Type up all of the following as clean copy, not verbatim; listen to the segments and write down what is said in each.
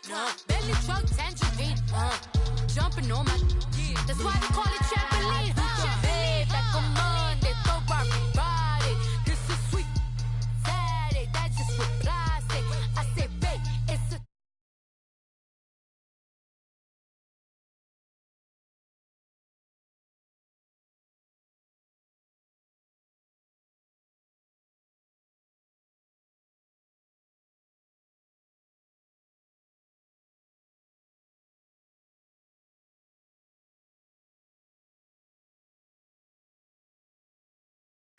Belly truck, tangerine, jumping on my. That's why they call it trampoline. Hey, back on Monday, throw Barbie body. This is sweet. Saturday, that's just for plastic. I say, babe, it's a.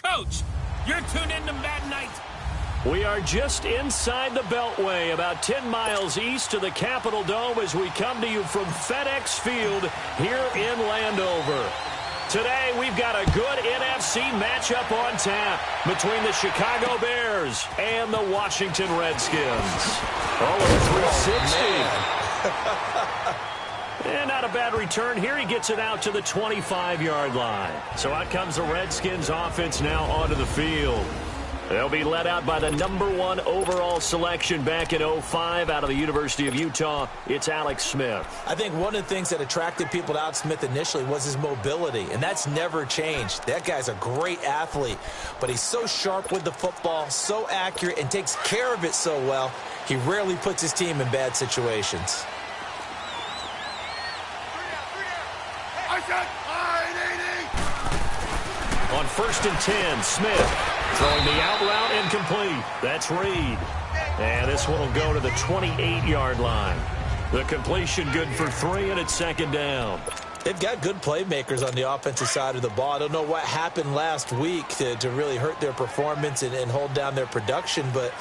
Coach, you're tuned into Mad Night. We are just inside the Beltway, about 10 miles east of the Capitol Dome as we come to you from FedEx Field here in Landover. Today, we've got a good NFC matchup on tap between the Chicago Bears and the Washington Redskins. Oh, a 360. And not a bad return here. He gets it out to the 25-yard line. So out comes the Redskins offense now onto the field. They'll be led out by the #1 overall selection back in 2005 out of the University of Utah. It's Alex Smith. I think one of the things that attracted people to Alex Smith initially was his mobility, and that's never changed. That guy's a great athlete, but he's so sharp with the football, so accurate, and takes care of it so well, he rarely puts his team in bad situations. On 1st and 10, Smith throwing the out route incomplete. That's Reed. And this one will go to the 28-yard line. The completion good for 3, and it's 2nd down. They've got good playmakers on the offensive side of the ball. I don't know what happened last week to really hurt their performance and hold down their production, but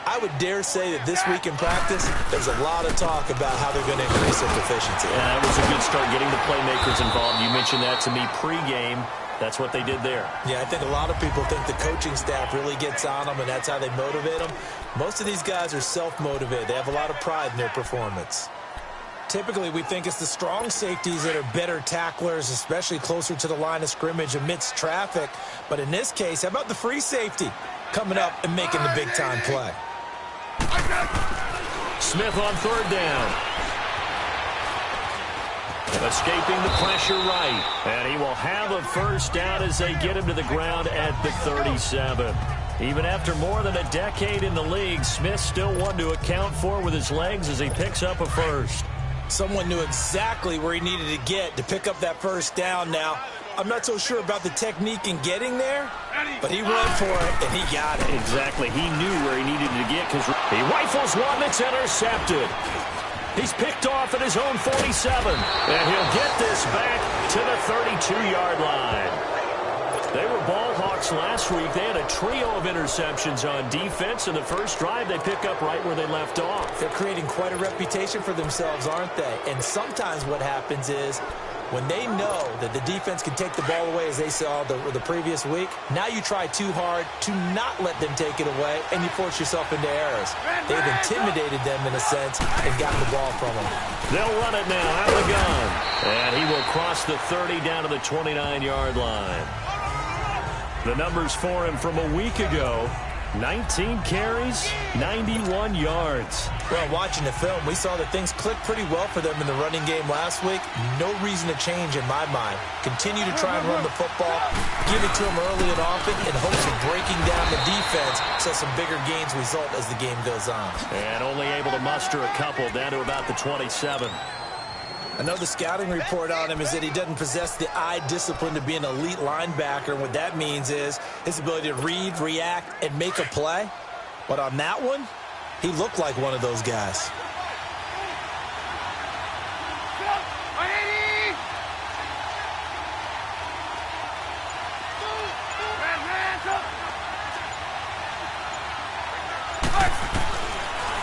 I would dare say that this week in practice, there's a lot of talk about how they're going to increase their efficiency. Yeah, that was a good start getting the playmakers involved. You mentioned that to me pregame. That's what they did there. Yeah, I think a lot of people think the coaching staff really gets on them, and that's how they motivate them. Most of these guys are self-motivated. They have a lot of pride in their performance. Typically, we think it's the strong safeties that are better tacklers, especially closer to the line of scrimmage amidst traffic. But in this case, how about the free safety coming up and making the big-time play? Smith on 3rd down. Escaping the pressure right. And he will have a 1st down as they get him to the ground at the 37. Even after more than a decade in the league, Smith still one to account for with his legs as he picks up a 1st. Someone knew exactly where he needed to get to pick up that 1st down. Now, I'm not so sure about the technique in getting there, but he went for it, and he got it. Exactly. He knew where he needed to get because he rifles one that's intercepted. He's picked off at his own 47, and he'll get this back to the 32-yard line. They were ball hawks last week. They had a trio of interceptions on defense, and the first drive they pick up right where they left off. They're creating quite a reputation for themselves, aren't they? And sometimes what happens is when they know that the defense can take the ball away, as they saw the previous week, now you try too hard to not let them take it away, and you force yourself into errors. They've intimidated them in a sense and gotten the ball from them. They'll run it now out of the gun. And he will cross the 30 down to the 29-yard line. The numbers for him from a week ago, 19 carries, 91 yards. Well, watching the film, we saw that things clicked pretty well for them in the running game last week. No reason to change in my mind. Continue to try and run the football, give it to them early and often in hopes of breaking down the defense so some bigger gains result as the game goes on. And only able to muster a couple down to about the 27. I know the scouting report on him is that he doesn't possess the eye discipline to be an elite linebacker. What that means is his ability to read, react, and make a play. But on that one, he looked like one of those guys.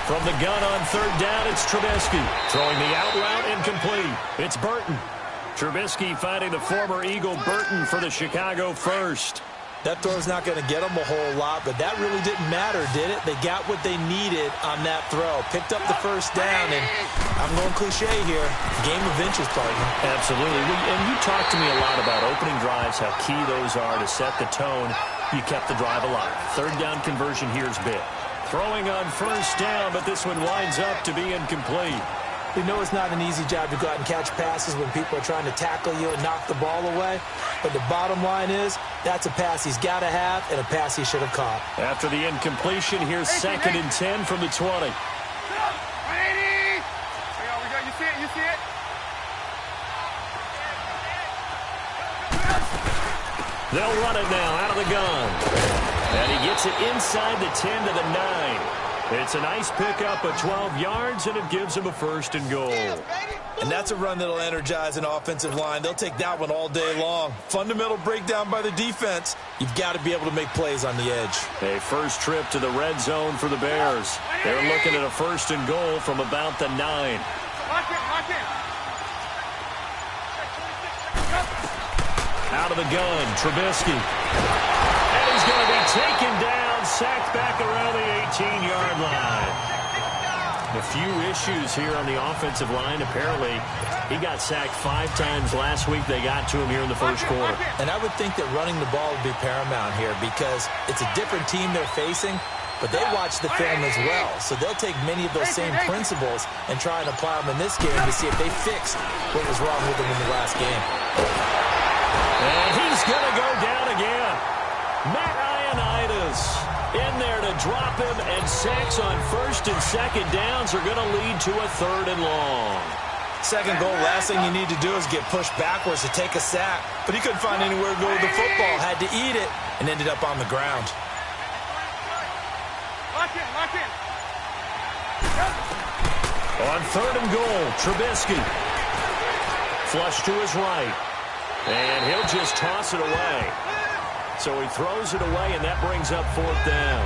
From the gun on 3rd down, it's Trubisky. Throwing the out route incomplete. It's Burton. Trubisky finding the former Eagle Burton for the Chicago 1st. That throw's not going to get them a whole lot, but that really didn't matter, did it? They got what they needed on that throw. Picked up the 1st down, and I'm going cliche here. Game of inches, partner. Absolutely. And you talked to me a lot about opening drives, how key those are to set the tone. You kept the drive alive. 3rd down conversion here is big. Throwing on first down, but this one winds up to be incomplete. We know it's not an easy job to go out and catch passes when people are trying to tackle you and knock the ball away. But the bottom line is, that's a pass he's got to have and a pass he should have caught. After the incompletion, here's 2nd and 10 from the 20. You see it? You see it? They'll run it now out of the gun. And he gets it inside the 10 to the 9. It's a nice pickup of 12 yards, and it gives him a 1st and goal. And that's a run that'll energize an offensive line. They'll take that one all day long. Fundamental breakdown by the defense. You've got to be able to make plays on the edge. A first trip to the red zone for the Bears. They're looking at a 1st and goal from about the 9. Lock it. Out of the gun, Trubisky. And he's going to be taken down, sacked back around the 18-yard line. A few issues here on the offensive line. Apparently, he got sacked 5 times last week. They got to him here in the first quarter. And I would think that running the ball would be paramount here because it's a different team they're facing, but they watch the film as well. So they'll take many of those same principles and try and apply them in this game to see if they fixed what was wrong with them in the last game. And he's going to go down again. Matt Ioannidis in there to drop him, and sacks on 1st and 2nd downs are going to lead to a 3rd and long. Second goal, last thing you need to do is get pushed backwards to take a sack. But he couldn't find anywhere to go with the football, had to eat it, and ended up on the ground. Lock in. On 3rd and goal, Trubisky. Flush to his right. And he'll just toss it away. So he throws it away, and that brings up 4th down.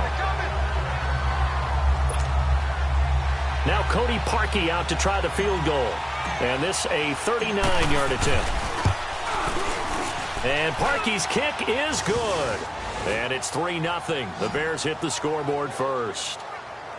Now Cody Parkey out to try the field goal. And this a 39-yard attempt. And Parkey's kick is good. And it's 3-0. The Bears hit the scoreboard first.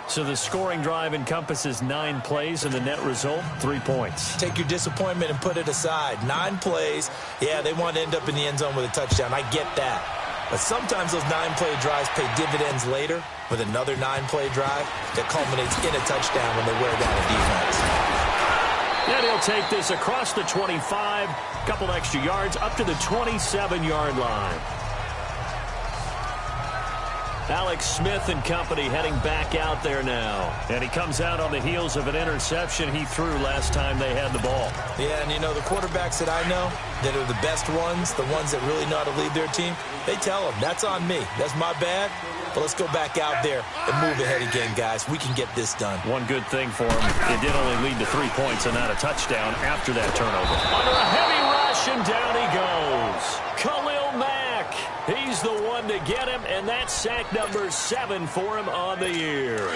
So the scoring drive encompasses 9 plays, and the net result, 3 points. Take your disappointment and put it aside. 9 plays. Yeah, they want to end up in the end zone with a touchdown. I get that. But sometimes those 9-play drives pay dividends later with another 9-play drive that culminates in a touchdown when they wear down a defense. And he'll take this across the 25, couple extra yards, up to the 27-yard line. Alex Smith and company heading back out there now. And he comes out on the heels of an interception he threw last time they had the ball. Yeah, and you know, the quarterbacks that I know that are the best ones, the ones that really know how to lead their team, they tell them, that's on me. That's my bad. But let's go back out there and move ahead again, guys. We can get this done. One good thing for him, it did only lead to 3 points and not a touchdown after that turnover. Under a heavy rush, and down he goes. Khalil Mack. He's the one to get him, and that's sack number 7 for him on the year.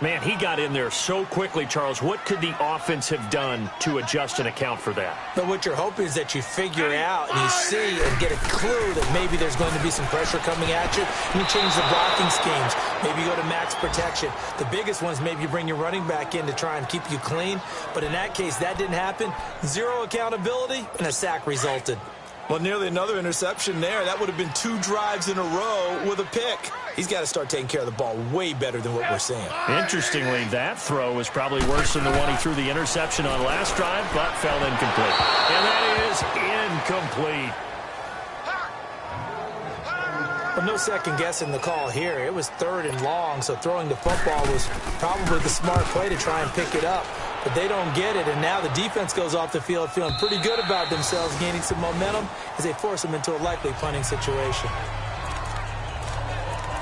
Man, he got in there so quickly, Charles. What could the offense have done to adjust and account for that? But what you're hoping is that you figure out and you see and get a clue that maybe there's going to be some pressure coming at you, and you change the blocking schemes. Maybe you go to max protection. The biggest ones, maybe you bring your running back in to try and keep you clean. But in that case, that didn't happen. 0 accountability, and a sack resulted. Well, nearly another interception there. That would have been 2 drives in a row with a pick. He's got to start taking care of the ball way better than what we're seeing. Interestingly, that throw was probably worse than the one he threw the interception on last drive, but fell incomplete. And that is incomplete. Well, no second guessing the call here. It was 3rd and long, so throwing the football was probably the smart play to try and pick it up. But they don't get it, and now the defense goes off the field feeling pretty good about themselves, gaining some momentum as they force them into a likely punting situation.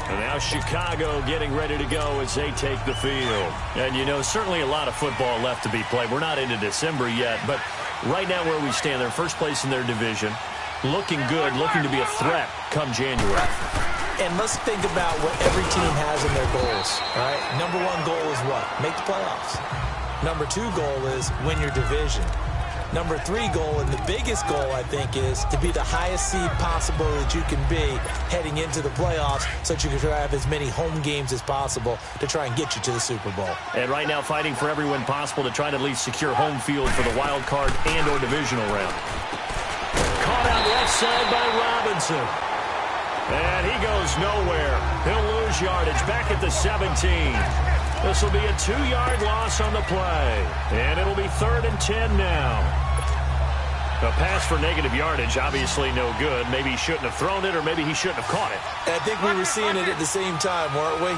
And now Chicago getting ready to go as they take the field. And, you know, certainly a lot of football left to be played. We're not into December yet, but right now where we stand, they're first place in their division, looking good, looking to be a threat come January. And let's think about what every team has in their goals, all right? Number 1 goal is what? Make the playoffs. Number 2 goal is win your division. Number 3 goal, and the biggest goal, I think, is to be the highest seed possible that you can be heading into the playoffs so that you can try to have as many home games as possible to try and get you to the Super Bowl. And right now fighting for every win possible to try to at least secure home field for the wild card and or divisional round. Caught out left side by Robinson. And he goes nowhere. He'll lose yardage back at the 17. This will be a 2-yard loss on the play. And it'll be 3rd and 10 now. A pass for negative yardage, obviously no good. Maybe he shouldn't have thrown it, or maybe he shouldn't have caught it. And I think we were seeing it at the same time, weren't we?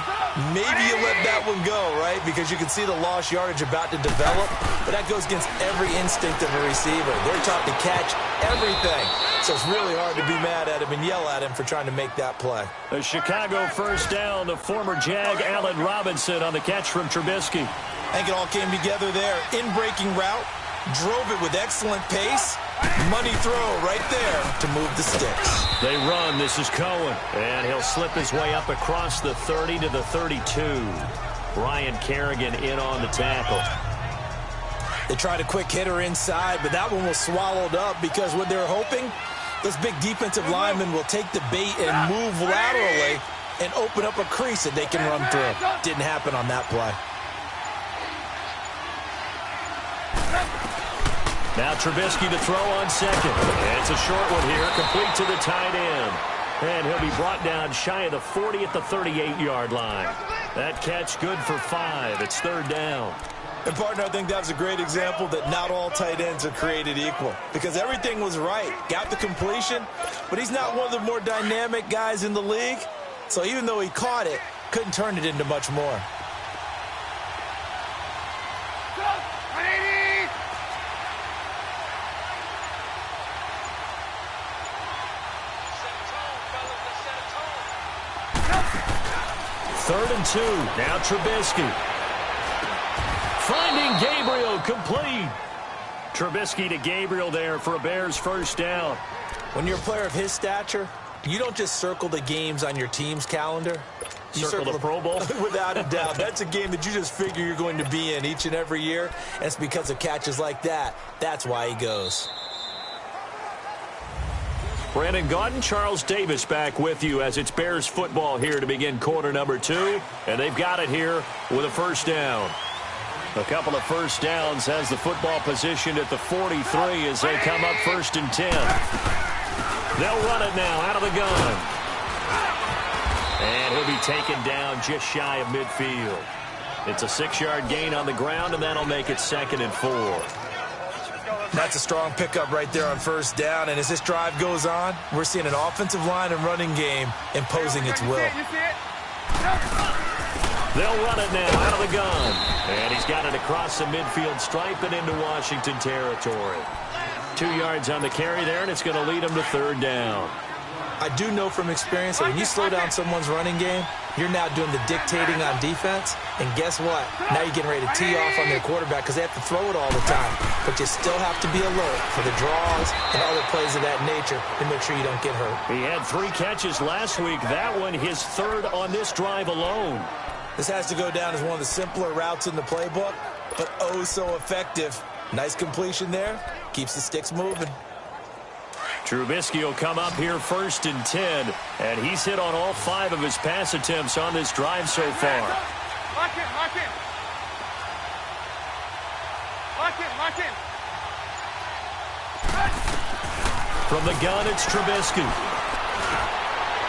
Maybe you let that one go, right? Because you can see the lost yardage about to develop. But that goes against every instinct of a receiver. They're taught to catch everything. So it's really hard to be mad at him and yell at him for trying to make that play. A Chicago first down to former Jag Allen Robinson on the catch from Trubisky. I think it all came together there. In-breaking route. Drove it with excellent pace. Money throw right there to move the sticks. They run. This is Cohen. And he'll slip his way up across the 30 to the 32. Ryan Kerrigan in on the tackle. They tried a quick hitter inside, but that one was swallowed up because what they're hoping, those big defensive linemen will take the bait and move laterally and open up a crease that they can run through. Didn't happen on that play. Now Trubisky to throw on second. And it's a short one here, complete to the tight end. And he'll be brought down shy of the 40 at the 38-yard line. That catch good for 5. It's 3rd down. And, partner, I think that was a great example that not all tight ends are created equal. Because everything was right. Got the completion, but he's not one of the more dynamic guys in the league. So even though he caught it, couldn't turn it into much more. Third and 2. Now Trubisky. Finding Gabriel complete. Trubisky to Gabriel there for a Bears first down. When you're a player of his stature, you don't just circle the games on your team's calendar. You circle the Pro Bowl? Without a doubt. That's a game that you just figure you're going to be in each and every year. And it's because of catches like that. That's why he goes. Brandon Gaudin, Charles Davis back with you as it's Bears football here to begin quarter number 2. And they've got it here with a first down. A couple of first downs has the football positioned at the 43 as they come up 1st and 10. They'll run it now out of the gun. And he'll be taken down just shy of midfield. It's a 6-yard gain on the ground, and that'll make it 2nd and 4. That's a strong pickup right there on first down. And as this drive goes on, we're seeing an offensive line and running game imposing its will. They'll run it now out of the gun. And he's got it across the midfield stripe and into Washington territory. 2 yards on the carry there, and it's going to lead him to 3rd down. I do know from experience that when you slow down someone's running game, you're now doing the dictating on defense. And guess what? Now you're getting ready to tee off on their quarterback because they have to throw it all the time. But you still have to be alert for the draws and other plays of that nature to make sure you don't get hurt. He had 3 catches last week. That one his 3rd on this drive alone. This has to go down as one of the simpler routes in the playbook, but oh so effective. Nice completion there. Keeps the sticks moving. Trubisky will come up here 1st and 10, and he's hit on all 5 of his pass attempts on this drive so far. Lock in, lock in. Lock in, lock in. From the gun, it's Trubisky.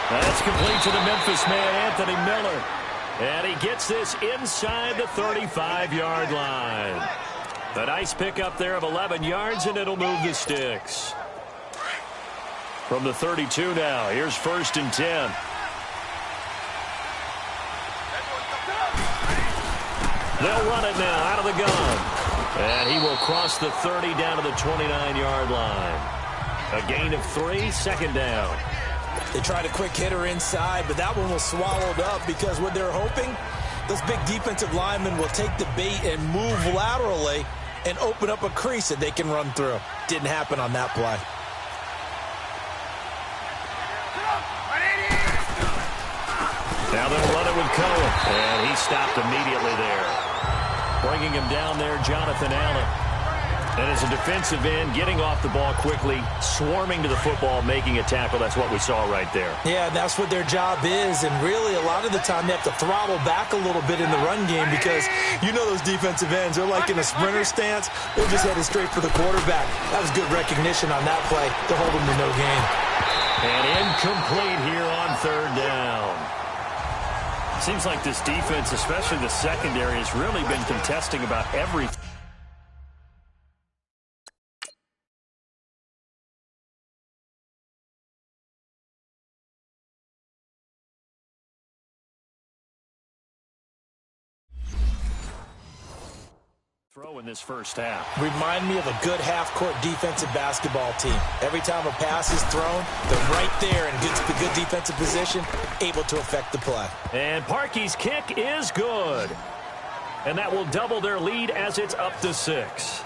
That's complete to the Memphis man, Anthony Miller. And he gets this inside the 35-yard line. A nice pickup there of 11 yards, and it'll move the sticks. From the 32 now, here's 1st and 10. They'll run it now out of the gun. And he will cross the 30 down to the 29-yard line. A gain of 3, 2nd down. They tried a quick hitter inside, but that one was swallowed up because what they're hoping, those big defensive linemen will take the bait and move laterally and open up a crease that they can run through. Didn't happen on that play. Now they'll run it with Cohen. And he stopped immediately there. Bringing him down there, Jonathan Allen. And as a defensive end, getting off the ball quickly, swarming to the football, making a tackle. That's what we saw right there. Yeah, and that's what their job is. And really, a lot of the time, they have to throttle back a little bit in the run game because you know those defensive ends, they're like in a sprinter stance. They're just headed straight for the quarterback. That was good recognition on that play to hold them to no gain. And incomplete here on third down. Seems like this defense, especially the secondary, has really been contesting about everything. Throw in this first half. Remind me of a good half-court defensive basketball team. Every time a pass is thrown, they're right there in good defensive position, able to affect the play. And Parkey's kick is good. And that will double their lead as it's up to 6.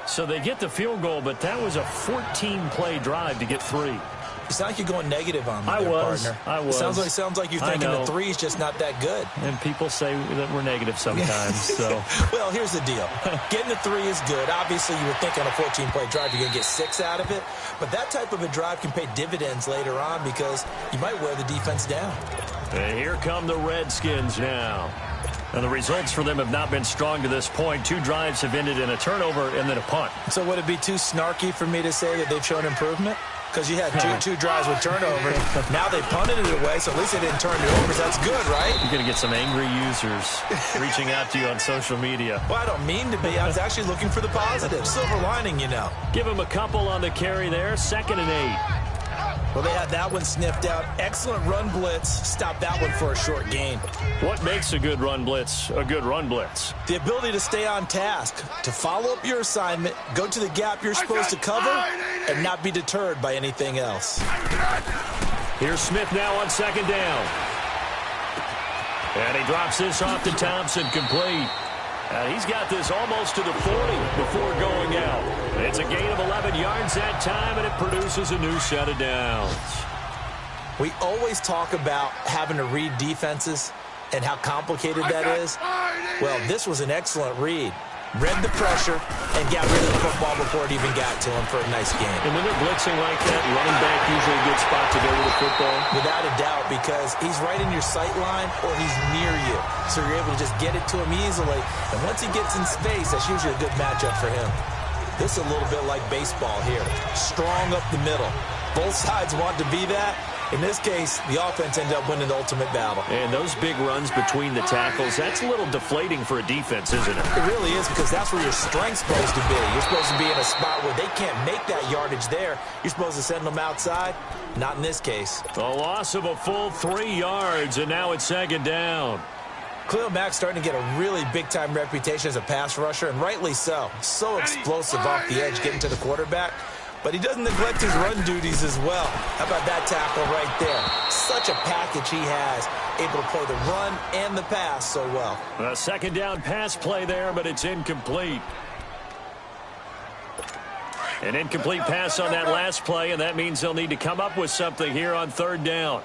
So they get the field goal, but that was a 14-play drive to get 3. It's not like you're going negative on me, partner. I was. Sounds like you're thinking the 3 is just not that good. And people say that we're negative sometimes. So, well, here's the deal. Getting the 3 is good. Obviously, you would think on a 14-play drive you're going to get 6 out of it. But that type of a drive can pay dividends later on because you might wear the defense down. And here come the Redskins now. And the results for them have not been strong to this point. 2 drives have ended in a turnover and then a punt. So would it be too snarky for me to say that they've shown improvement? Because you had two drives with turnovers. Now they punted it away, so at least they didn't turn it over. So that's good, right? You're going to get some angry users reaching out to you on social media. Well, I don't mean to be. I was actually looking for the positive. Silver lining, you know. Give them a couple on the carry there. 2nd and 8. Well, they had that one sniffed out. Excellent run blitz. Stop that one for a short gain. What makes a good run blitz a good run blitz? The ability to stay on task, to follow up your assignment, go to the gap you're supposed to cover, and not be deterred by anything else. Here's Smith now on 2nd down. And he drops this off to Thompson, complete. And he's got this almost to the 40 before going out. It's a gain of 11 yards that time, and it produces a new set of downs. We always talk about having to read defenses and how complicated that is. Well, this was an excellent read. Read the pressure and got rid of the football before it even got to him for a nice game. And when they're blitzing like that, running back usually a good spot to go with the football. Without a doubt, because he's right in your sight line or he's near you. So you're able to just get it to him easily. And once he gets in space, that's usually a good matchup for him. This is a little bit like baseball here. Strong up the middle. Both sides want to be that. In this case, the offense ended up winning the ultimate battle. And those big runs between the tackles, that's a little deflating for a defense, isn't it? It really is, because that's where your strength's supposed to be. You're supposed to be in a spot where they can't make that yardage there. You're supposed to send them outside. Not in this case. A loss of a full 3 yards, and now it's 2nd down. Khalil Mack's starting to get a really big-time reputation as a pass rusher, and rightly so. So explosive off the edge, getting to the quarterback. But he doesn't neglect his run duties as well. How about that tackle right there? Such a package he has, able to play the run and the pass so well. A 2nd down pass play there, but it's incomplete. An incomplete pass on that last play, and that means they'll need to come up with something here on 3rd down.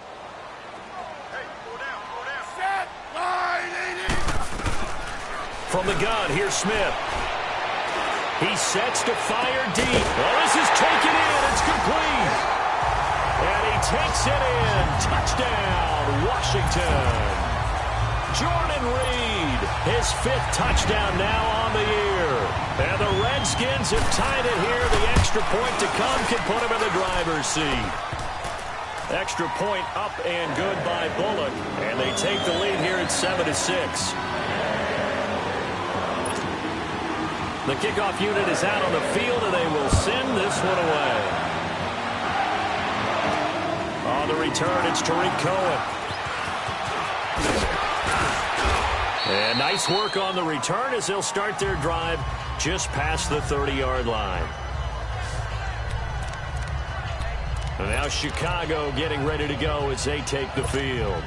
From the gun, here's Smith. He sets to fire deep. Well, this is taken in. It's complete. And he takes it in. Touchdown, Washington. Jordan Reed, his 5th touchdown now on the year. And the Redskins have tied it here. The extra point to come can put him in the driver's seat. Extra point up and good by Bullock. And they take the lead here at 7-6. The kickoff unit is out on the field, and they will send this one away. On the return, it's Tariq Cohen. And nice work on the return as they'll start their drive just past the 30-yard line. And now Chicago getting ready to go as they take the field.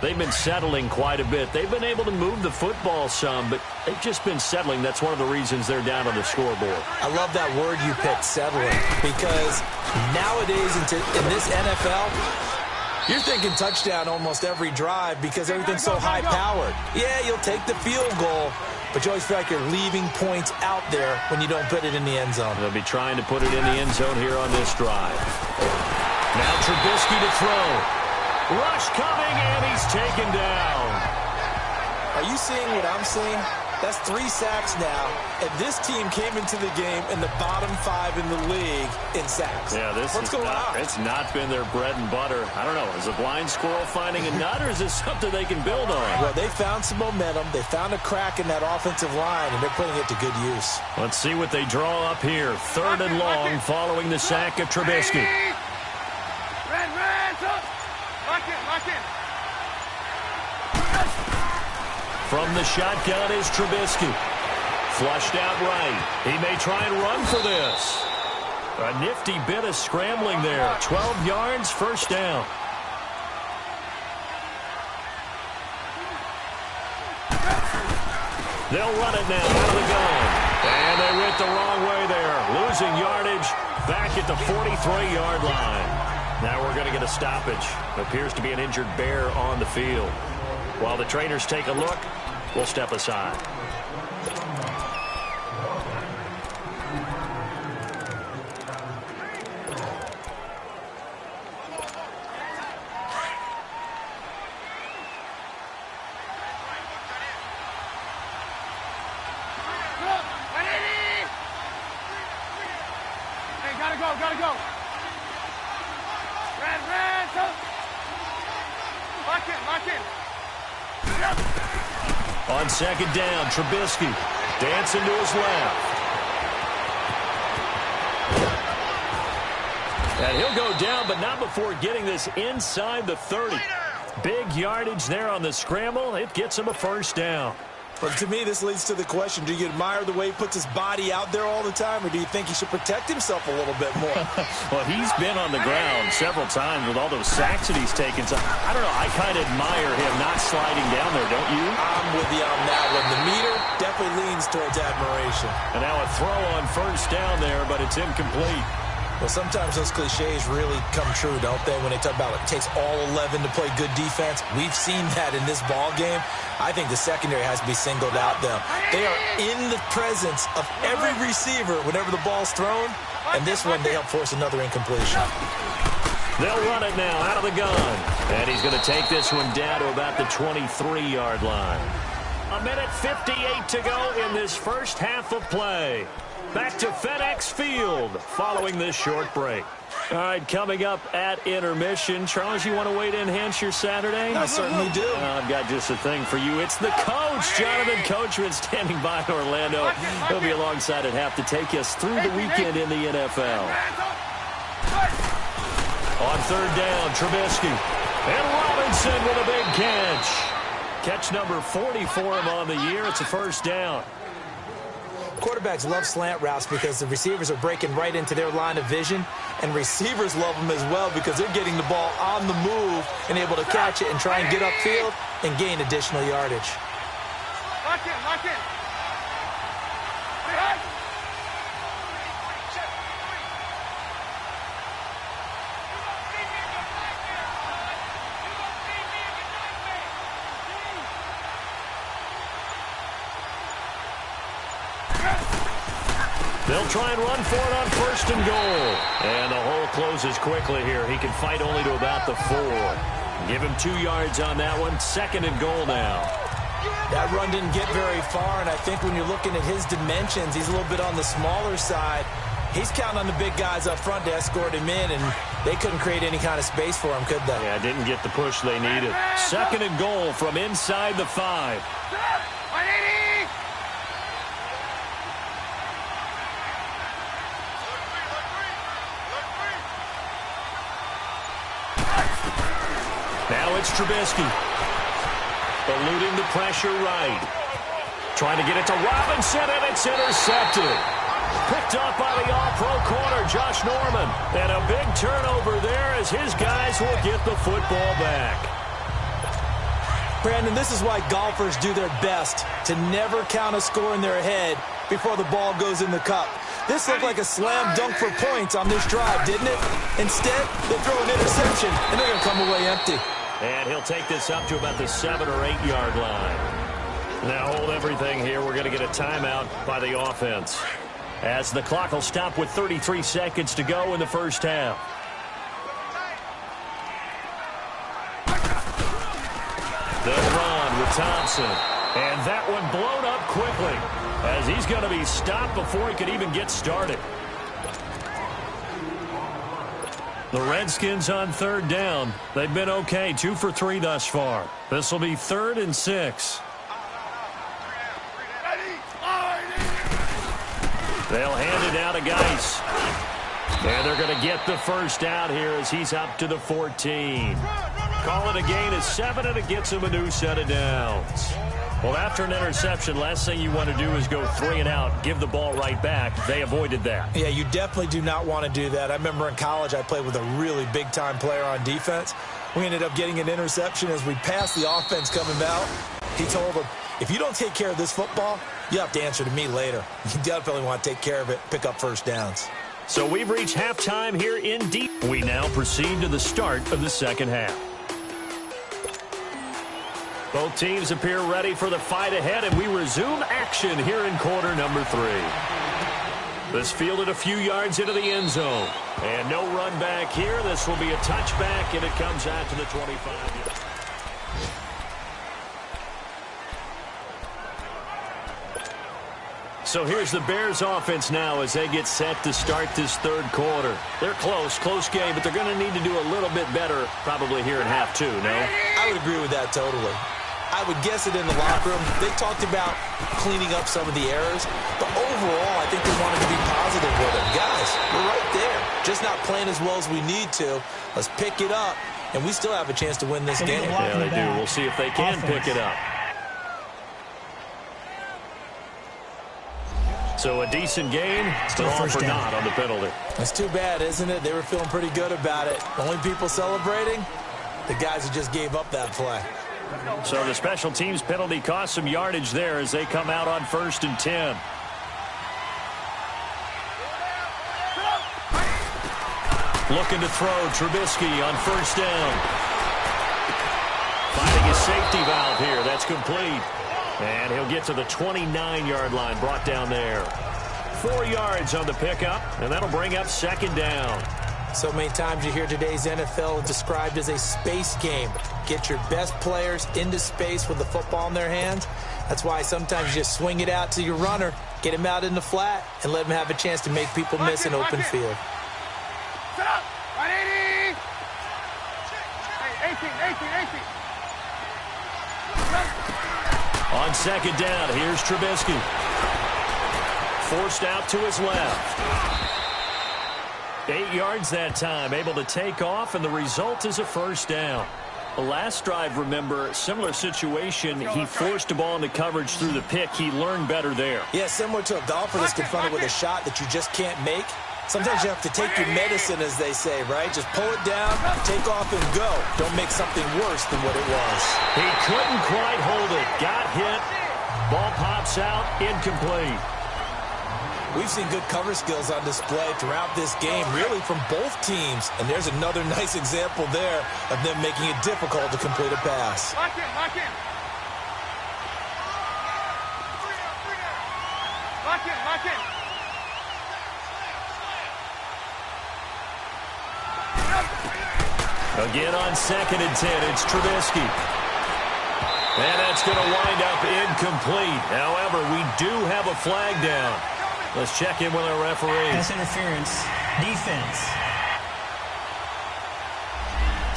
They've been settling quite a bit. They've been able to move the football some, but they've just been settling. That's one of the reasons they're down on the scoreboard. I love that word you picked, settling, because nowadays in this NFL, you're thinking touchdown almost every drive because everything's so high-powered. Yeah, you'll take the field goal, but you always feel like you're leaving points out there when you don't put it in the end zone. They'll be trying to put it in the end zone here on this drive. Now Trubisky to throw. Rush coming, and he's taken down. Are you seeing what I'm seeing? That's 3 sacks now, and this team came into the game in the bottom 5 in the league in sacks. Yeah, What's going on? It's not been their bread and butter. I don't know. Is a blind squirrel finding a nut, or is this something they can build on? Well, they found some momentum. They found a crack in that offensive line, and they're putting it to good use. Let's see what they draw up here. 3rd and long following the sack of Trubisky. Red, lock in. From the shotgun is Trubisky. Flushed out right. He may try and run for this. A nifty bit of scrambling there. 12 yards, first down. They'll run it now out of the gun. And they went the wrong way there. Losing yardage back at the 43-yard line. Now we're going to get a stoppage. Appears to be an injured Bear on the field. While the trainers take a look, we'll step aside. Hey, gotta go. Red, lock in. On 2nd down, Trubisky dancing to his left. And he'll go down, but not before getting this inside the 30. Big yardage there on the scramble. It gets him a first down. But to me, this leads to the question, do you admire the way he puts his body out there all the time, or do you think he should protect himself a little bit more? Well, he's been on the ground several times with all those sacks that he's taken. So, I don't know, I kind of admire him not sliding down there, don't you? I'm with you on that one. The meter definitely leans towards admiration. And now a throw on first down there, but it's incomplete. Well, sometimes those cliches really come true, don't they, when they talk about it takes all 11 to play good defense. We've seen that in this ball game. I think the secondary has to be singled out, though. They are in the presence of every receiver whenever the ball's thrown, and this one they help force another incompletion. They'll run it now out of the gun. And he's going to take this one down to about the 23-yard line. 1:58 to go in this first half of play. Back to FedEx Field following this short break. All right, coming up at intermission. Charles, you want to wait to enhance your Saturday? I certainly do. I've got just a thing for you. It's the coach, Jonathan Coachman, standing by in Orlando. He'll be alongside at half to take us through the weekend in the NFL. On 3rd down, Trubisky. And Robinson with a big catch. Catch number 40 for him on the year. It's a first down. Quarterbacks love slant routes because the receivers are breaking right into their line of vision, and receivers love them as well because they're getting the ball on the move and able to catch it and try and get upfield and gain additional yardage. Lock in. They'll try and run for it on 1st and goal. And the hole closes quickly here. He can fight only to about the 4. Give him 2 yards on that one. 2nd and goal now. That run didn't get very far, and I think when you're looking at his dimensions, he's a little bit on the smaller side. He's counting on the big guys up front to escort him in, and they couldn't create any kind of space for him, could they? Yeah, didn't get the push they needed. 2nd and goal from inside the 5. 180! Now it's Trubisky. Eluding the pressure right. Trying to get it to Robinson, and it's intercepted. Picked up by the all-pro corner, Josh Norman. And a big turnover there as his guys will get the football back. Brandon, this is why golfers do their best to never count a score in their head before the ball goes in the cup. This looked like a slam dunk for points on this drive, didn't it? Instead, they throw an interception, and they're going to come away empty. And he'll take this up to about the 7 or 8 yard line. Now hold everything here. We're going to get a timeout by the offense, as the clock will stop with 33 seconds to go in the first half. They'll run with Thompson. And that one blown up quickly as he's going to be stopped before he could even get started. The Redskins on third down. They've been okay, 2 for 3 thus far. This will be 3rd and 6. They'll hand it out to Geis. And they're going to get the first down here as he's up to the 14. Call it a gain of 7, and it gets him a new set of downs. Well, after an interception, last thing you want to do is go 3 and out, give the ball right back. They avoided that. Yeah, you definitely do not want to do that. I remember in college I played with a really big-time player on defense. We ended up getting an interception as we passed the offense coming out. He told him, if you don't take care of this football, you have to answer to me later. You definitely want to take care of it, pick up first downs. So we've reached halftime here in deep. We now proceed to the start of the second half. Both teams appear ready for the fight ahead, and we resume action here in quarter number 3. This fielded a few yards into the end zone. And no run back here. This will be a touchback, and it comes out to the 25. So here's the Bears offense now as they get set to start this third quarter. They're close game, but they're going to need to do a little bit better probably here in half 2, no? I would agree with that totally. I would guess it in the locker room. They talked about cleaning up some of the errors, but overall, I think they wanted to be positive with it. Guys, we're right there. Just not playing as well as we need to. Let's pick it up, and we still have a chance to win this game. Yeah, they do. We'll see if they can pick it up. So a decent gain, but all for naught on the penalty. That's too bad, isn't it? They were feeling pretty good about it. The only people celebrating, the guys who just gave up that play. So the special teams penalty cost some yardage there as they come out on 1st and 10. Looking to throw Trubisky on 1st down. Finding his safety valve here. That's complete. And he'll get to the 29-yard line, brought down there. 4 yards on the pickup, and that'll bring up 2nd down. So many times you hear today's NFL described as a space game. Get your best players into space with the football in their hands. That's why sometimes you just swing it out to your runner, get him out in the flat, and let him have a chance to make people miss an open field. Set up! 180! Hey, 18. On 2nd down, here's Trubisky. Forced out to his left. 8 yards that time, able to take off, and the result is a 1st down. The last drive, remember, similar situation. He forced the ball into coverage through the pick. He learned better there. Yeah, similar to a golfer that's confronted with a shot that you just can't make. Sometimes you have to take your medicine, as they say, right? Just pull it down, take off, and go. Don't make something worse than what it was. He couldn't quite hold it. Got hit. Ball pops out. Incomplete. We've seen good cover skills on display throughout this game, really from both teams. And there's another nice example there of them making it difficult to complete a pass. Lock in. Lock in. Again on 2nd and 10, it's Trubisky. And that's going to wind up incomplete. However, we do have a flag down. Let's check in with our referee. Pass interference, defense.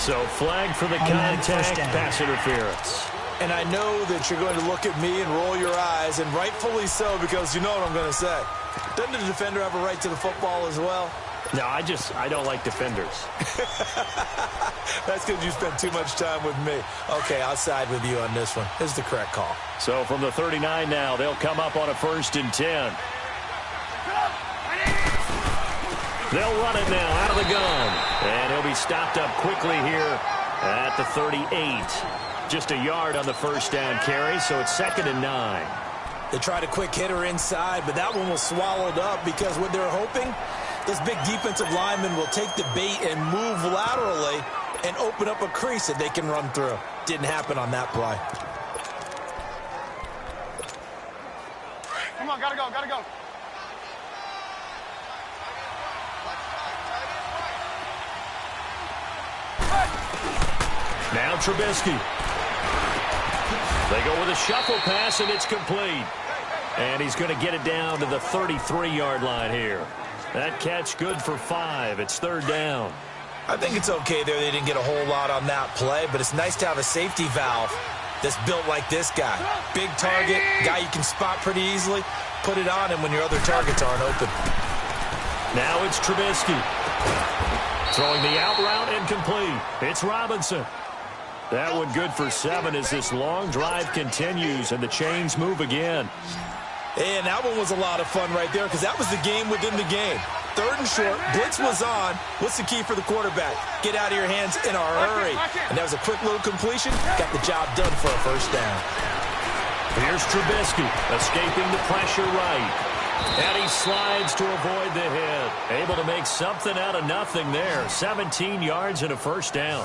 So flag for the contact, pass interference. And I know that you're going to look at me and roll your eyes, and rightfully so, because you know what I'm going to say. Doesn't the defender have a right to the football as well? No, I don't like defenders. That's because you spend too much time with me. Okay, I'll side with you on this one. This is the correct call. So from the 39 now, they'll come up on a 1st and 10. They'll run it now out of the gun. And he'll be stopped up quickly here at the 38. Just a yard on the 1st down carry, so it's 2nd and 9. They tried a quick hitter inside, but that one was swallowed up because what they're hoping, this big defensive lineman will take the bait and move laterally and open up a crease that they can run through. Didn't happen on that play. Come on, gotta go. Now Trubisky. They go with a shuffle pass, and it's complete. And he's going to get it down to the 33-yard line here. That catch good for 5. It's third down. I think it's okay there. They didn't get a whole lot on that play, but it's nice to have a safety valve that's built like this guy. Big target, guy you can spot pretty easily. Put it on him when your other targets aren't open. Now it's Trubisky. Throwing the out route incomplete. It's Robinson. That one good for 7 as this long drive continues and the chains move again. And that one was a lot of fun right there because that was the game within the game. Third and short, blitz was on. What's the key for the quarterback? Get out of your hands in a hurry. And that was a quick little completion. Got the job done for a first down. Here's Trubisky, escaping the pressure right. And he slides to avoid the hit. Able to make something out of nothing there. 17 yards and a first down.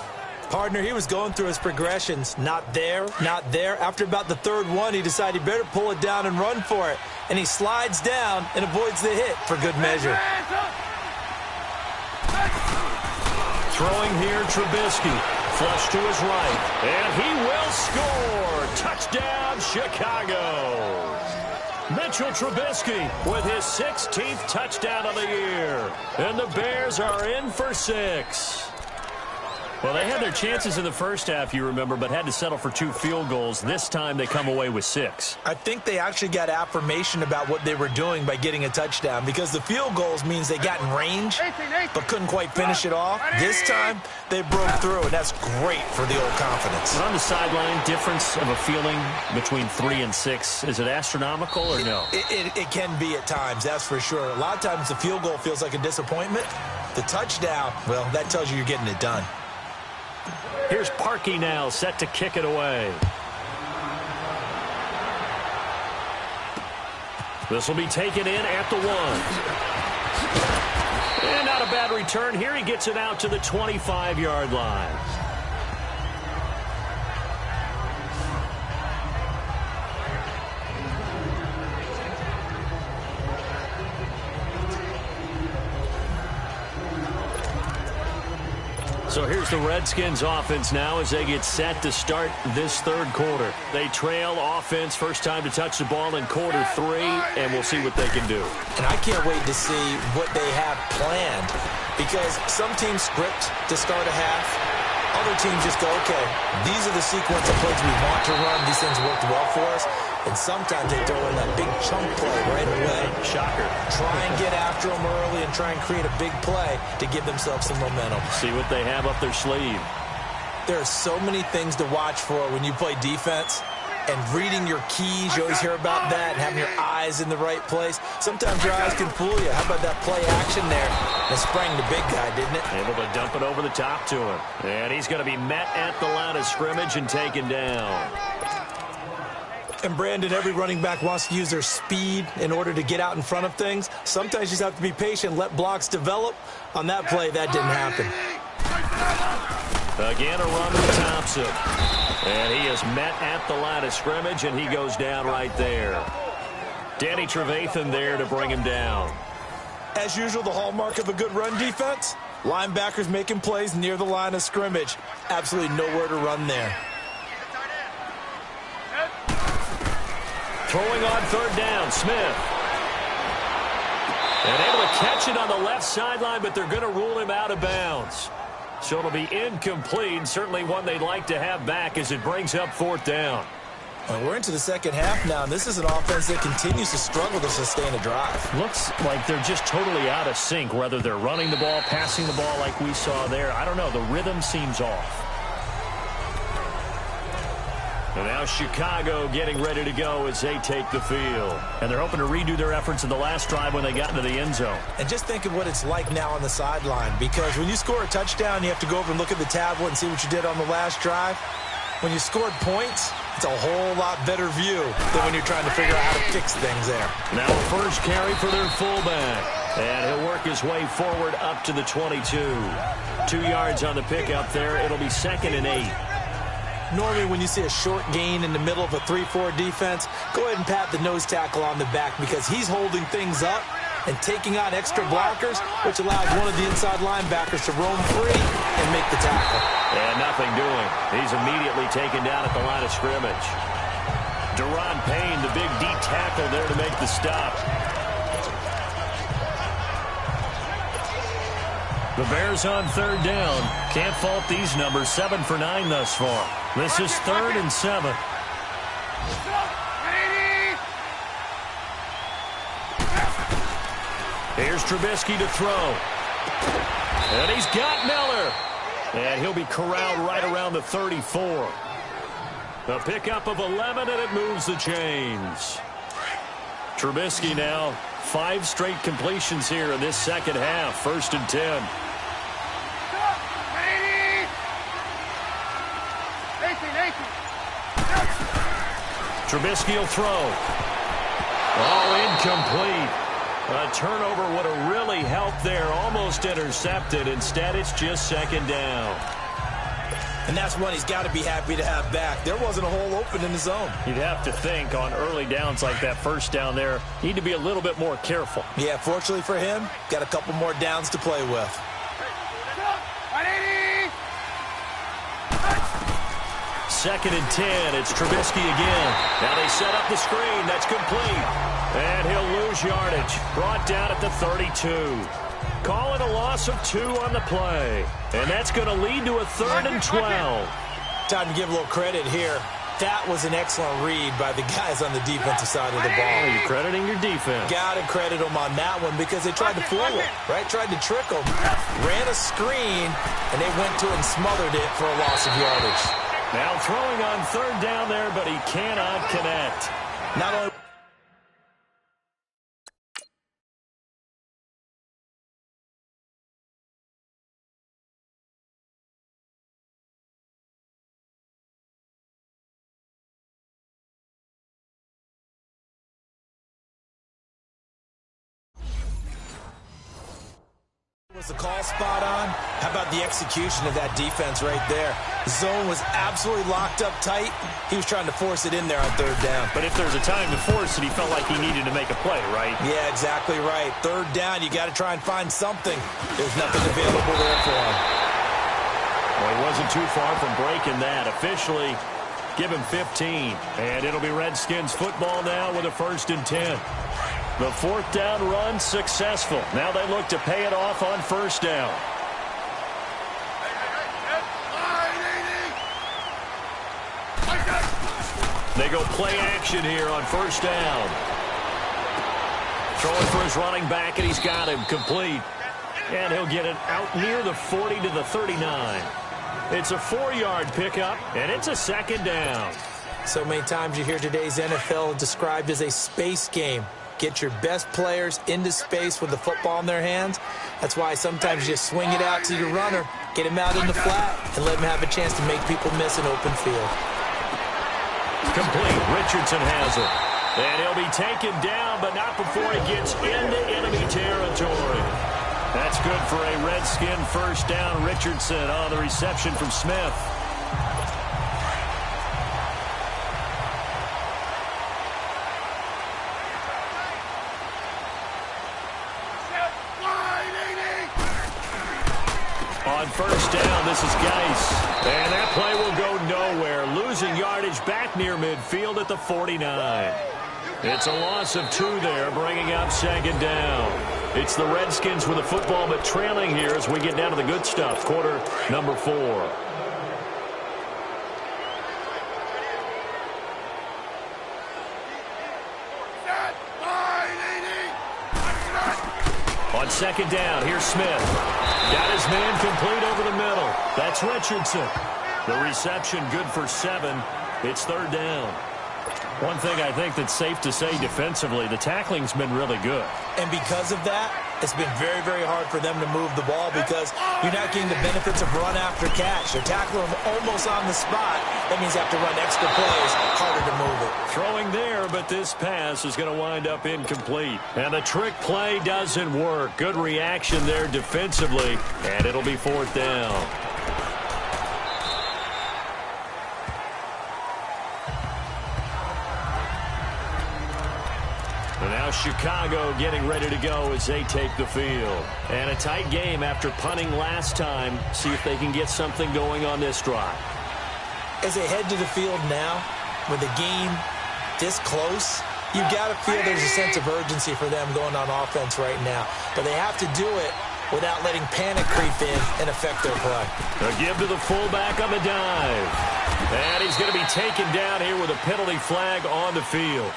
Partner, he was going through his progressions. Not there, not there. After about the third one, he decided he better pull it down and run for it. And he slides down and avoids the hit for good measure. Throwing here, Trubisky. Flush to his right. And he will score. Touchdown, Chicago. Mitchell Trubisky with his 16th touchdown of the year. And the Bears are in for 6. Well, they had their chances in the first half, you remember, but had to settle for 2 field goals. This time they come away with 6. I think they actually got affirmation about what they were doing by getting a touchdown because the field goals means they got in range but couldn't quite finish it off. This time they broke through, and that's great for the old confidence. And on the sideline, difference of a feeling between 3 and 6, is it astronomical or no? It can be at times, that's for sure. A lot of times the field goal feels like a disappointment. The touchdown, well, that tells you you're getting it done. Here's Parkey now, set to kick it away. This will be taken in at the 1. And not a bad return here. He gets it out to the 25-yard line. So here's the Redskins offense now as they get set to start this third quarter. They trail offense, first time to touch the ball in quarter 3, and we'll see what they can do. And I can't wait to see what they have planned because some teams script to start a half. Other teams just go, okay, these are the sequence of plays we want to run. These things worked well for us. And sometimes they throw in that big chunk play right away. Shocker. Try and get after them early and try and create a big play to give themselves some momentum. See what they have up their sleeve. There are so many things to watch for when you play defense. And reading your keys, you always hear about that, and having your eyes in the right place. Sometimes your eyes can fool you. How about that play action there? That sprang the big guy, didn't it? Able to dump it over the top to him. And he's going to be met at the line of scrimmage and taken down. And Brandon, every running back wants to use their speed in order to get out in front of things. Sometimes you just have to be patient, let blocks develop. On that play, that didn't happen. Again, a run to Thompson. And he is met at the line of scrimmage, and he goes down right there. Danny Trevathan there to bring him down. As usual, the hallmark of a good run defense, linebackers making plays near the line of scrimmage. Absolutely nowhere to run there. Throwing on third down, Smith. And able to catch it on the left sideline, but they're going to rule him out of bounds. So it'll be incomplete, certainly one they'd like to have back as it brings up fourth down. Well, we're into the second half now, and this is an offense that continues to struggle to sustain a drive. Looks like they're just totally out of sync, whether they're running the ball, passing the ball like we saw there. I don't know. The rhythm seems off. And now Chicago getting ready to go as they take the field. And they're hoping to redo their efforts in the last drive when they got into the end zone. And just think of what it's like now on the sideline, because when you score a touchdown, you have to go over and look at the tablet and see what you did on the last drive. When you scored points, it's a whole lot better view than when you're trying to figure out how to fix things there. Now first carry for their fullback. And he'll work his way forward up to the 22. 2 yards on the pickup there. It'll be 2nd and 8. Normally, when you see a short gain in the middle of a 3-4 defense, go ahead and pat the nose tackle on the back because he's holding things up and taking on extra blockers, which allows one of the inside linebackers to roam free and make the tackle. And nothing doing. He's immediately taken down at the line of scrimmage. Deron Payne, the big D tackle there to make the stop. The Bears on third down. Can't fault these numbers. 7 for 9 thus far. This is 3rd and 7. Here's Trubisky to throw. And he's got Miller. And he'll be corralled right around the 34. A pickup of 11, and it moves the chains. Trubisky now, 5 straight completions here in this second half. 1st and 10. Trubisky will throw. Oh, incomplete. A turnover would have really helped there. Almost intercepted. Instead, it's just 2nd down. And that's one he's got to be happy to have back. There wasn't a hole open in the zone. You'd have to think on early downs like that 1st down there, need to be a little bit more careful. Yeah, fortunately for him, got a couple more downs to play with. 2nd and 10. It's Trubisky again. Now they set up the screen. That's complete. And he'll lose yardage. Brought down at the 32. Call it a loss of 2 on the play. And that's going to lead to a 3rd and 12. Time to give a little credit here. That was an excellent read by the guys on the defensive side of the ball. You're crediting your defense. Got to credit them on that one because they tried to fool him, right? Tried to trick him. Ran a screen, and they went to it and smothered it for a loss of yardage. Now throwing on 3rd down there, but he cannot connect. Not only was the call spot on? How about the execution of that defense right there? The zone was absolutely locked up tight. He was trying to force it in there on 3rd down. But if there's a time to force it, he felt like he needed to make a play, right? Yeah, exactly right. 3rd down, you got to try and find something. There's nothing available there for him. Well, he wasn't too far from breaking that. Officially, give him 15. And it'll be Redskins football now with a 1st and 10. The 4th down run successful. Now they look to pay it off on 1st down. They go play action here on 1st down. Throwing for his running back, and he's got him complete. And he'll get it out near the 40 to the 39. It's a 4-yard pickup, and it's a 2nd down. So many times you hear today's NFL described as a space game. Get your best players into space with the football in their hands. That's why sometimes you just swing it out to your runner, get him out in the flat, and let him have a chance to make people miss an open field. Complete. Richardson has it. And he'll be taken down, but not before he gets into enemy territory. That's good for a Redskin 1st down. Richardson on the reception from Smith. On 1st down, this is Geis. And that play will go nowhere. Losing yardage back near midfield at the 49. It's a loss of 2 there, bringing up 2nd down. It's the Redskins with the football, but trailing here as we get down to the good stuff. Quarter number 4. On 2nd down, here's Smith. Got his man complete over the middle. That's Richardson. The reception good for 7. It's 3rd down. One thing I think that's safe to say defensively, the tackling's been really good. And because of that, it's been very, very hard for them to move the ball because you're not getting the benefits of run after catch. They're tackling them almost on the spot. That means they have to run extra plays, harder to move it. Throwing there, but this pass is going to wind up incomplete. And the trick play doesn't work. Good reaction there defensively, and it'll be 4th down. And now Chicago getting ready to go as they take the field. And a tight game after punting last time. See if they can get something going on this drive. As they head to the field now, with the game this close, you got to feel there's a sense of urgency for them going on offense right now. But they have to do it without letting panic creep in and affect their play. A give to the fullback on the dive. And he's going to be taken down here with a penalty flag on the field.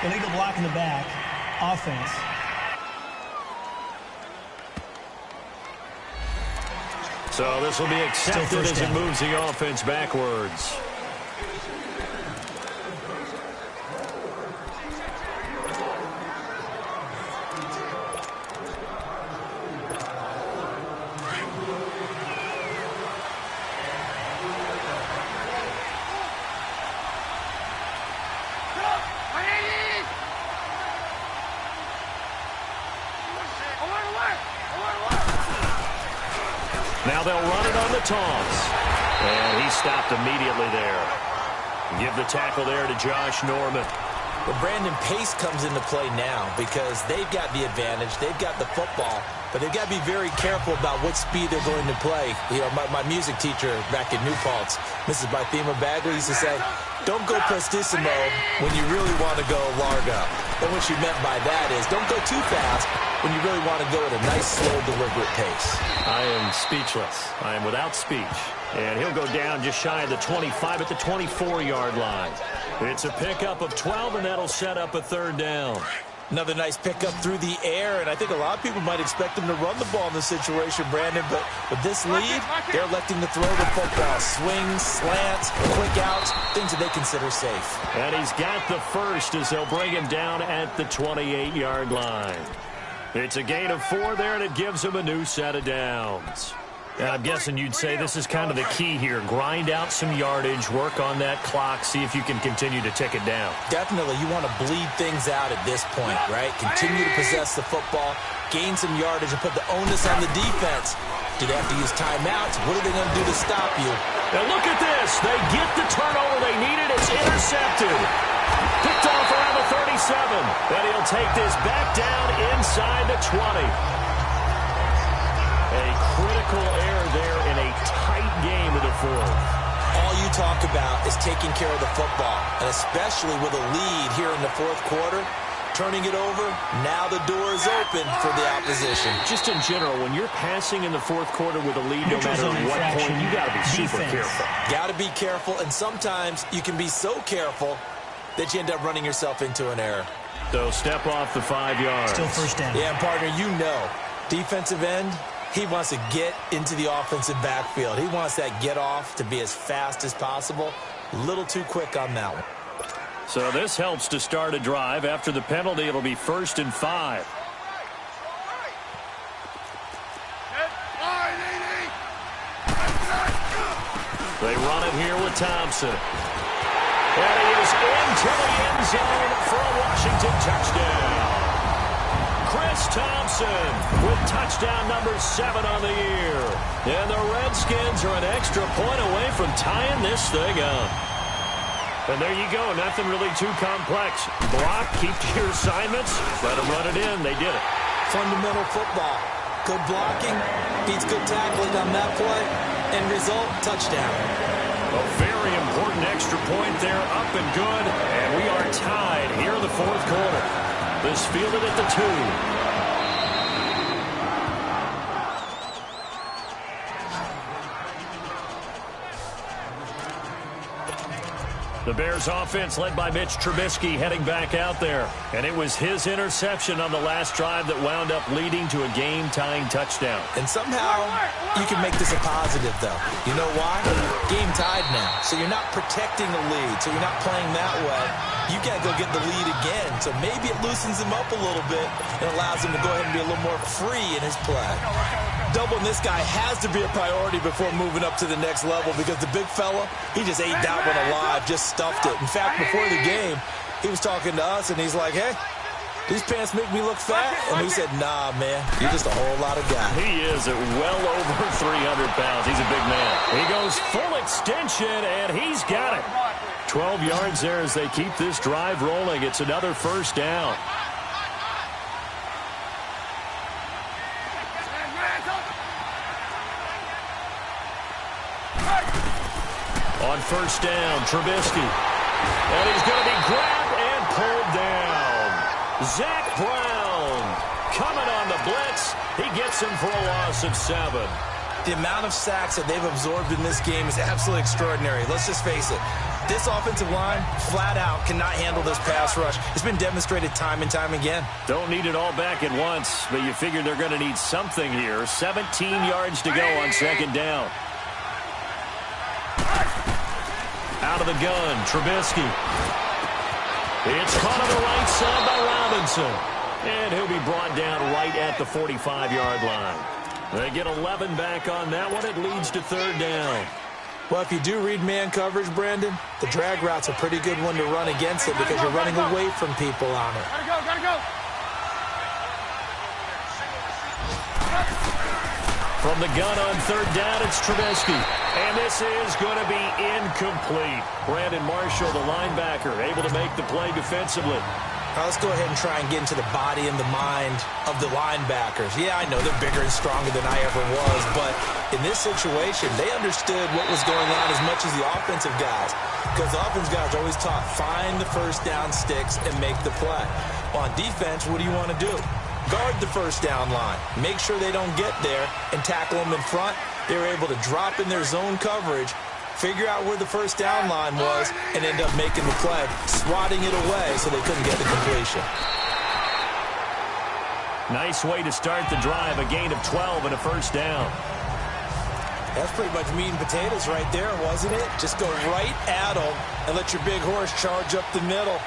Illegal block in the back. Offense. So this will be accepted as it moves the offense backwards. Now they'll run it on the toss. And he stopped immediately there. Give the tackle there to Josh Norman. Well, Brandon, pace comes into play now because they've got the advantage. They've got the football. But they've got to be very careful about what speed they're going to play. You know, my music teacher back in New Paltz, Mrs. Bythema Bagley, used to say, don't go prestissimo when you really want to go largo. And what she meant by that is don't go too fast when you really want to go at a nice, slow, deliberate pace. I am speechless. I am without speech. And he'll go down just shy of the 25 at the 24-yard line. It's a pickup of 12, and that'll set up a third down. Another nice pickup through the air, and I think a lot of people might expect them to run the ball in this situation, Brandon, but with this lead, they're electing to throw the football. Swings, slants, quick outs, things that they consider safe. And he's got the first as they'll bring him down at the 28-yard line. It's a gain of 4 there, and it gives him a new set of downs. And I'm guessing you'd say this is kind of the key here. Grind out some yardage, work on that clock, see if you can continue to tick it down. Definitely. You want to bleed things out at this point, right? Continue to possess the football, gain some yardage, and put the onus on the defense. Do they have to use timeouts? What are they going to do to stop you? Now look at this. They get the turnover they needed. It's intercepted. Picked off around the 37. And he'll take this back down inside the 20. A critical error there in a tight game of the fourth. All you talk about is taking care of the football, and especially with a lead here in the fourth quarter, turning it over, now the door is open for the opposition. Just in general, when you're passing in the fourth quarter with a lead, no matter what point, you got to be super careful. Got to be careful, and sometimes you can be so careful that you end up running yourself into an error. So step off the 5 yards. Still first down. Yeah, partner, you know, defensive end, he wants to get into the offensive backfield. He wants that get off to be as fast as possible. A little too quick on that one. So this helps to start a drive. After the penalty, it'll be 1st and 5. They run it here with Thompson. And he is into the end zone for a Washington touchdown. Chris Thompson with touchdown number 7 on the year. And the Redskins are an extra point away from tying this thing up. And there you go. Nothing really too complex. Block, keep to your assignments, let them run it in. They did it. Fundamental football. Good blocking beats good tackling on that play. End result, touchdown. A very important extra point there, up and good. And we are tied here in the fourth quarter. This fielded at the 2. The Bears offense led by Mitch Trubisky heading back out there. And it was his interception on the last drive that wound up leading to a game-tying touchdown. And somehow you can make this a positive, though. You know why? Game tied now. So you're not protecting the lead. So you're not playing that way. You got to go get the lead again. So maybe it loosens him up a little bit and allows him to go ahead and be a little more free in his play. Doubling this guy has to be a priority before moving up to the next level because the big fella, he just ate that one alive, just stuffed it. In fact, before the game, he was talking to us, and he's like, hey, these pants make me look fat? And we said, nah, man, you're just a whole lot of guy. He is at well over 300 pounds. He's a big man. He goes full extension, and he's got it. 12 yards there as they keep this drive rolling. It's another first down. On first down, Trubisky. And he's going to be grabbed and pulled down. Zach Brown coming on the blitz. He gets him for a loss of 7. The amount of sacks that they've absorbed in this game is absolutely extraordinary. Let's just face it. This offensive line, flat out, cannot handle this pass rush. It's been demonstrated time and time again. Don't need it all back at once, but you figure they're going to need something here. 17 yards to go on second down. Out of the gun, Trubisky. It's caught on the right side by Robinson. And he'll be brought down right at the 45-yard line. They get 11 back on that one. It leads to third down. Well, if you do read man coverage, Brandon, the drag route's a pretty good one to run against it because you're running away from people on it. Gotta go. From the gun on third down, it's Trubisky. And this is going to be incomplete. Brandon Marshall, the linebacker, able to make the play defensively. Now let's go ahead and try and get into the body and the mind of the linebackers. Yeah, I know they're bigger and stronger than I ever was, but in this situation, they understood what was going on as much as the offensive guys. Because the offensive guys are always taught, find the first down sticks and make the play. On defense, what do you want to do? Guard the first down line. Make sure they don't get there and tackle them in front. They were able to drop in their zone coverage, figure out where the first down line was, and end up making the play, swatting it away so they couldn't get the completion. Nice way to start the drive, a gain of 12 and a first down. That's pretty much meat and potatoes right there, wasn't it? Just go right at them and let your big horse charge up the middle.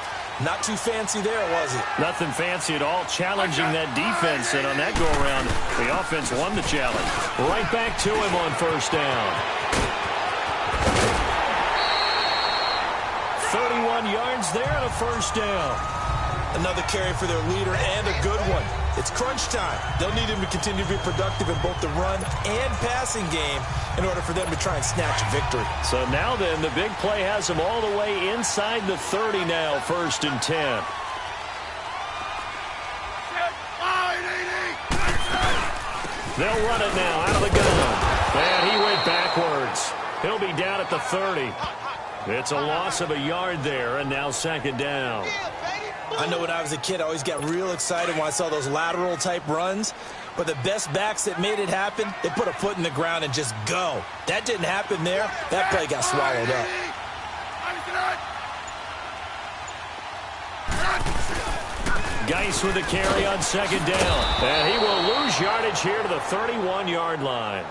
Not too fancy there, was it? Nothing fancy at all, challenging that defense, and on that go-around, the offense won the challenge. Right back to him on first down. 31 yards there and a first down. Another carry for their leader and a good one. It's crunch time. They'll need him to continue to be productive in both the run and passing game in order for them to try and snatch a victory. So now then, the big play has them all the way inside the 30 now, 1st and 10. They'll run it now out of the gun. And he went backwards. He'll be down at the 30. It's a loss of a yard there, and now second down. I know when I was a kid, I always got real excited when I saw those lateral-type runs. But the best backs that made it happen, they put a foot in the ground and just go. That didn't happen there. That play got swallowed up. Geis with a carry on second down. And he will lose yardage here to the 31-yard line.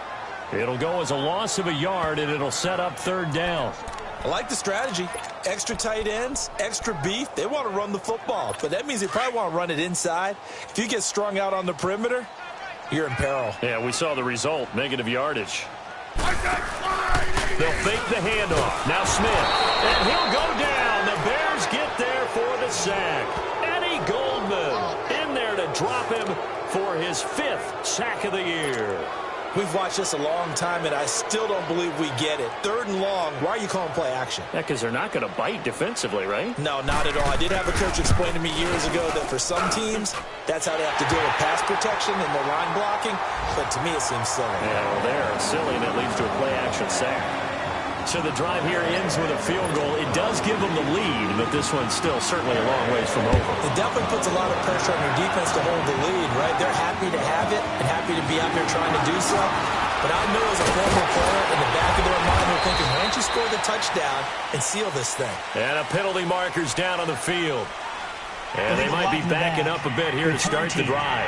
It'll go as a loss of a yard, and it'll set up third down. I like the strategy. Extra tight ends, extra beef. They want to run the football, but that means they probably want to run it inside. If you get strung out on the perimeter, you're in peril. Yeah, we saw the result, negative yardage. They'll fake the handoff. Now Smith, and he'll go down. The Bears get there for the sack. Eddie Goldman in there to drop him for his 5th sack of the year. We've watched this a long time, and I still don't believe we get it. 3rd and long, why are you calling play action? Yeah, because they're not going to bite defensively, right? No, not at all. I did have a coach explain to me years ago that for some teams, that's how they have to deal with pass protection and their line blocking. But to me, it seems silly. Yeah, well, there, it's silly, and it leads to a play action sack. So the drive here ends with a field goal. It does give them the lead, but this one's still certainly a long ways from over. It definitely puts a lot of pressure on your defense to hold the lead, right? They're happy to have it and happy to be out there trying to do so. But I know as a former player, in the back of their mind, they're thinking, why don't you score the touchdown and seal this thing? And a penalty marker's down on the field. And they might be backing up a bit here to start the drive.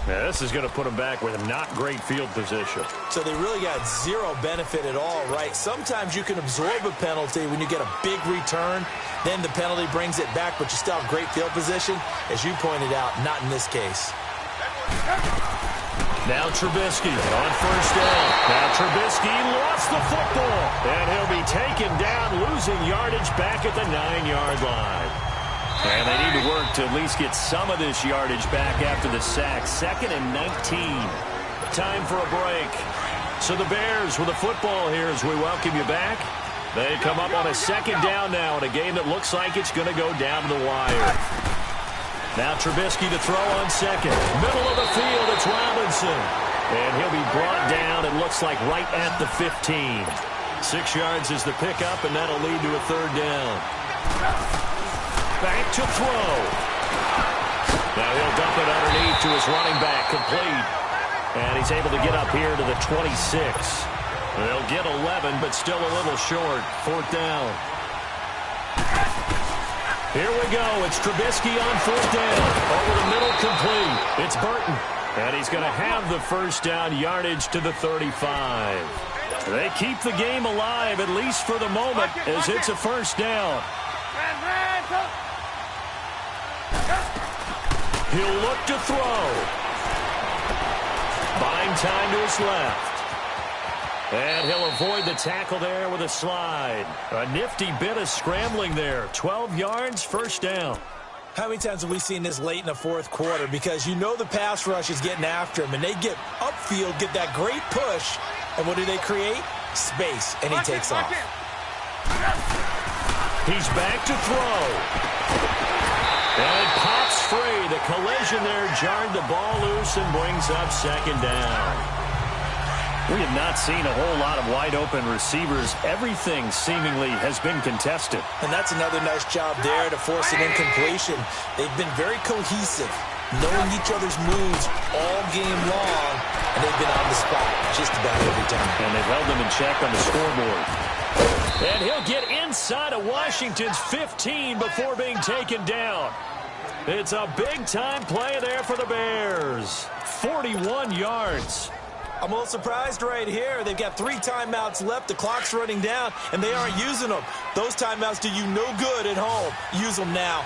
Now, this is going to put them back with not great field position. So they really got zero benefit at all, right? Sometimes you can absorb a penalty when you get a big return. Then the penalty brings it back, but you still have great field position. As you pointed out, not in this case. Now Trubisky on first down. Now Trubisky lost the football. And he'll be taken down, losing yardage back at the 9-yard line. And they need to work to at least get some of this yardage back after the sack. 2nd and 19. Time for a break. So the Bears with the football here as we welcome you back. They come up on a second down now in a game that looks like it's going to go down to the wire. Now Trubisky to throw on second. Middle of the field, it's Robinson. And he'll be brought down, it looks like, right at the 15. 6 yards is the pickup, and that'll lead to a third down. Back to throw. Now he'll dump it underneath to his running back, complete. And he's able to get up here to the 26. They'll get 11, but still a little short. 4th down. Here we go. It's Trubisky on 4th down. Over the middle, complete. It's Burton. And he's going to have the first down, yardage to the 35. They keep the game alive, at least for the moment, as it's a first down. He'll look to throw. Buying time to his left. And he'll avoid the tackle there with a slide. A nifty bit of scrambling there. 12 yards, first down. How many times have we seen this late in the fourth quarter? Because you know the pass rush is getting after him, and they get upfield, get that great push, and what do they create? Space, and he takes off. He's back to throw. And it pops free. The collision there jarred the ball loose and brings up second down. We have not seen a whole lot of wide-open receivers. Everything seemingly has been contested. And that's another nice job there to force an incompletion. They've been very cohesive, knowing each other's moves all game long, and they've been on the spot just about every time. And they've held them in check on the scoreboard. And he'll get inside of Washington's 15 before being taken down. It's a big-time play there for the Bears. 41 yards. I'm a little surprised right here. They've got 3 timeouts left. The clock's running down, and they aren't using them. Those timeouts do you no good at home. Use them now.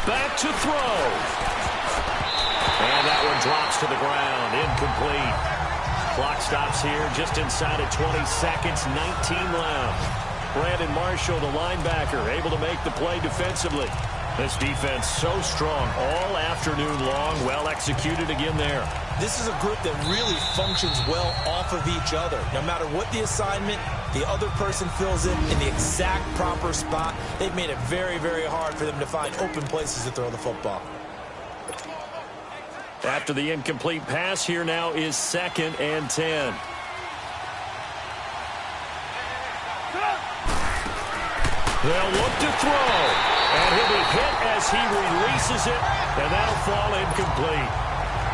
Back to throw. And that one drops to the ground. Incomplete. Clock stops here just inside of 20 seconds. 19 left. Brandon Marshall, the linebacker, able to make the play defensively. This defense so strong all afternoon long. Well executed again there. This is a group that really functions well off of each other. No matter what the assignment, the other person fills in the exact proper spot. They've made it very, very hard for them to find open places to throw the football. After the incomplete pass, here now is 2nd and 10. They'll look to throw. And he'll be hit as he releases it, and that'll fall incomplete.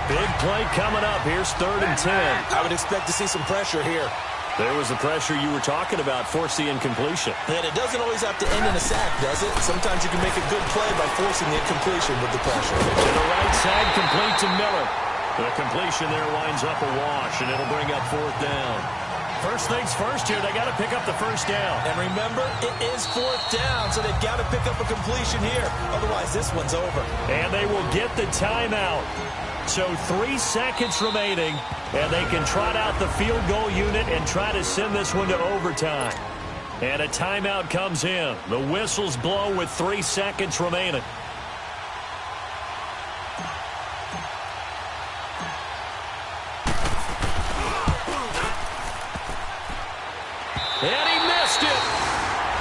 Big play coming up. Here's 3rd and 10. I would expect to see some pressure here. There was the pressure you were talking about, force the incompletion. And it doesn't always have to end in a sack, does it? Sometimes you can make a good play by forcing the incompletion with the pressure. To the right side, complete to Miller. The completion there winds up a wash, and it'll bring up 4th down. First things first here, they got to pick up the first down. And remember, it is 4th down, so they've got to pick up a completion here. Otherwise, this one's over. And they will get the timeout. So 3 seconds remaining, and they can trot out the field goal unit and try to send this one to overtime. And a timeout comes in. The whistles blow with 3 seconds remaining. And he missed it.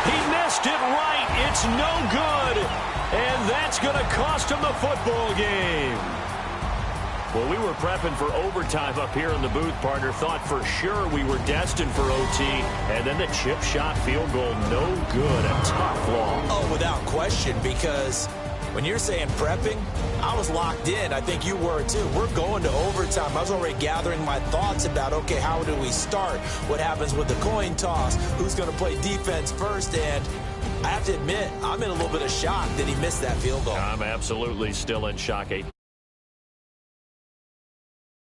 He missed it right. It's no good. And that's going to cost him the football game. Well, we were prepping for overtime up here in the booth, partner. Thought for sure we were destined for OT. And then the chip shot field goal, no good. A tough loss. Oh, without question, because when you're saying prepping, I was locked in. I think you were too. We're going to overtime. I was already gathering my thoughts about, okay, how do we start? What happens with the coin toss? Who's going to play defense first? And I have to admit, I'm in a little bit of shock that he missed that field goal. I'm absolutely still in shock. A